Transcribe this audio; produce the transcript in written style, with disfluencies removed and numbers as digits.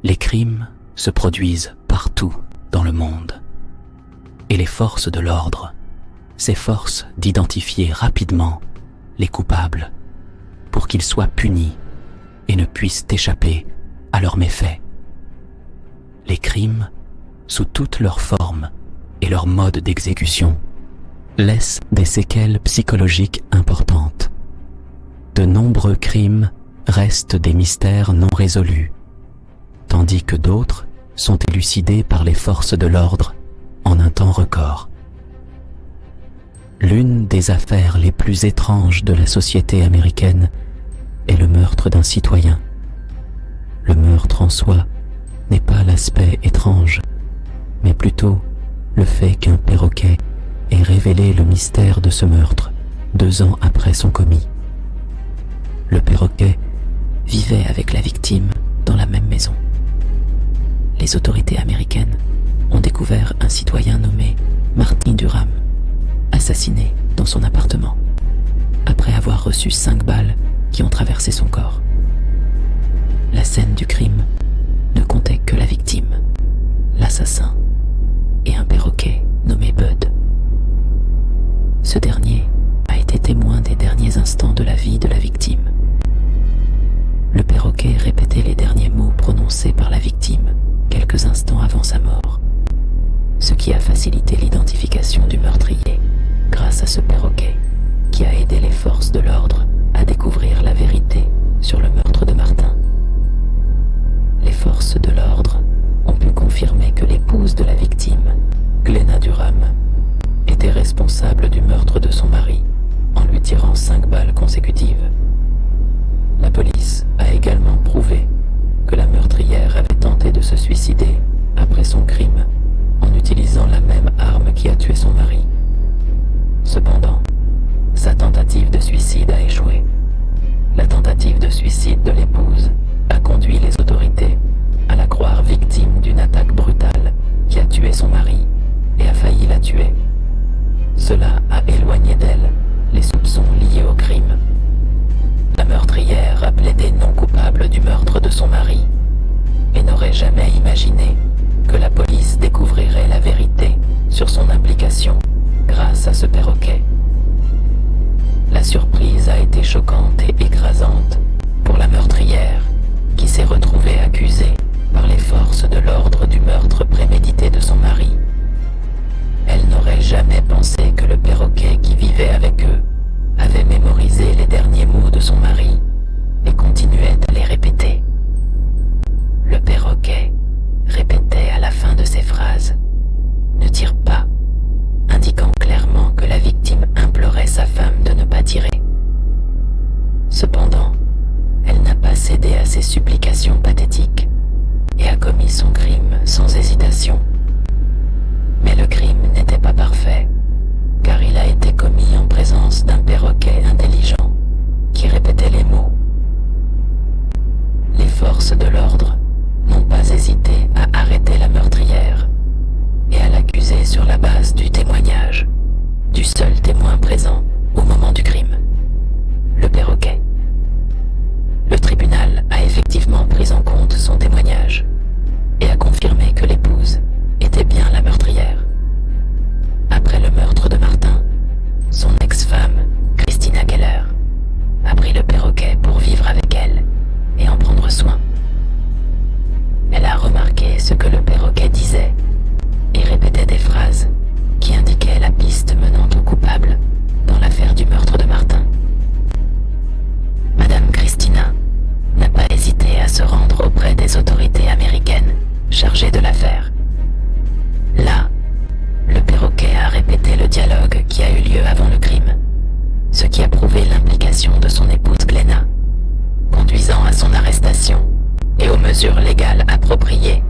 Les crimes se produisent partout dans le monde. Et les forces de l'ordre s'efforcent d'identifier rapidement les coupables pour qu'ils soient punis et ne puissent échapper à leurs méfaits. Les crimes, sous toutes leurs formes et leurs modes d'exécution, laissent des séquelles psychologiques importantes. De nombreux crimes restent des mystères non résolus, tandis que d'autres sont élucidés par les forces de l'ordre en un temps record. L'une des affaires les plus étranges de la société américaine est le meurtre d'un citoyen. Le meurtre en soi n'est pas l'aspect étrange, mais plutôt le fait qu'un perroquet ait révélé le mystère de ce meurtre 2 ans après son commis. Le perroquet vivait avec la victime dans la même maison. Les autorités américaines ont découvert un citoyen nommé Martin Durham, assassiné dans son appartement, après avoir reçu 5 balles qui ont traversé son corps. La scène du crime ne comptait que la victime, l'assassin et un perroquet nommé Bud. Ce dernier a été témoin des derniers instants de la vie de la victime. Le perroquet répétait les derniers mots prononcés par la victime quelques instants avant sa mort, ce qui a facilité l'identification du meurtrier grâce à ce perroquet qui a aidé les forces de l'ordre à découvrir la vérité sur le meurtre de Martin. Les forces de l'ordre ont pu confirmer que l'épouse de la victime, Glenna Durham, était responsable du meurtre de son mari en lui tirant 5 balles consécutives. La police a également prouvé que la meurtrière avait tenté de se suicider après son crime en utilisant la même arme qui a tué son mari. Cependant, sa tentative de suicide a échoué. La tentative de suicide de l'épouse a conduit les autorités à la croire victime d'une attaque brutale qui a tué son mari et a failli la tuer. Cela a éloigné d'elle les soupçons liés au crime. La meurtrière a plaidé non coupable du meurtre de son mari et n'aurait jamais imaginé que la police découvrirait la vérité sur son implication grâce à ce perroquet. La surprise a été choquante et écrasante pour la meurtrière qui s'est retrouvée accusée par les forces de l'ordre du meurtre prémédité de son mari. Elle n'aurait jamais pensé que le perroquet qui vivait avec eux avait mémorisé les derniers mots de son mari et continuait à les répéter. Le perroquet répétait à la fin de ses phrases « Ne tire pas », indiquant clairement que la victime implorait sa femme de ne pas tirer. Cependant, elle n'a pas cédé à ses supplications pathétiques et a commis son crime sans hésitation. Mais le crime n'était pas parfait, car il a été commis en présence d'un perroquet intelligent qui répétait les mots. Les forces de l'ordre n'ont pas hésité à arrêter la meurtrière et à l'accuser sur la base du témoignage du seul témoin présent au moment du crime, le perroquet. Le tribunal a effectivement pris en compte son témoignage et a confirmé que l'épouse était bien la meurtrière. Après le meurtre de Martin, son ex-femme, Christina Keller, a pris le perroquet pour vivre avec elle et en prendre soin. Elle a remarqué ce que le perroquet disait et répétait des phrases qui indiquaient la piste menant au coupable dans l'affaire du meurtre de Martin. Madame Christina n'a pas hésité à se rendre auprès des autorités américaines chargées de l'affaire. Là, le perroquet a répété le dialogue qui a eu lieu avant le crime, ce qui a prouvé l'implication de son épouse Glenna, conduisant à son arrestation et aux mesures légales appropriées